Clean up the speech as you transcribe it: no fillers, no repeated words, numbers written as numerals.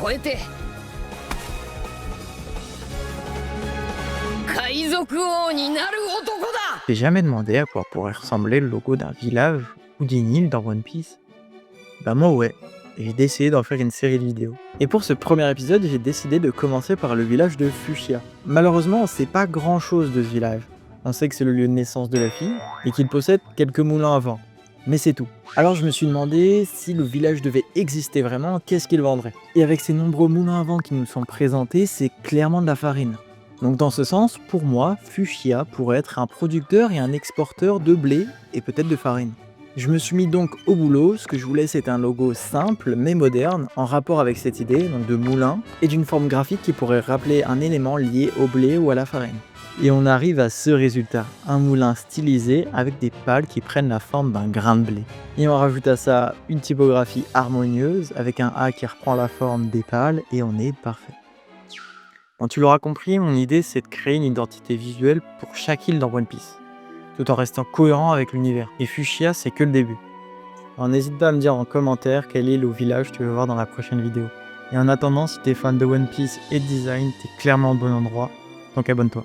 超えて海賊王になる男だ。 T'es jamais demandé à quoi pourrait ressembler le logo d'un village ou d'une île dans One Piece? Bah moi ouais, et j'ai décidé d'en faire une série de vidéos. Et pour ce premier épisode, j'ai décidé de commencer par le village de Fuchsia. Malheureusement, on sait pas grand chose de ce village. On sait que c'est le lieu de naissance de la fille, et qu'il possède quelques moulins à vent. Mais c'est tout. Alors je me suis demandé si le village devait exister vraiment, qu'est-ce qu'il vendrait? Et avec ces nombreux moulins à vent qui nous sont présentés, c'est clairement de la farine. Donc dans ce sens, pour moi, Fuchsia pourrait être un producteur et un exporteur de blé et peut-être de farine. Je me suis mis donc au boulot, ce que je voulais c'est un logo simple mais moderne, en rapport avec cette idée donc de moulin, et d'une forme graphique qui pourrait rappeler un élément lié au blé ou à la farine. Et on arrive à ce résultat, un moulin stylisé avec des pales qui prennent la forme d'un grain de blé. Et on rajoute à ça une typographie harmonieuse avec un A qui reprend la forme des pales et on est parfait. Bon, tu l'auras compris, mon idée c'est de créer une identité visuelle pour chaque île dans One Piece, tout en restant cohérent avec l'univers. Et Fuchsia, c'est que le début. Alors n'hésite pas à me dire en commentaire quelle île ou village tu veux voir dans la prochaine vidéo. Et en attendant, si t'es fan de One Piece et de design, t'es clairement au bon endroit, donc abonne-toi.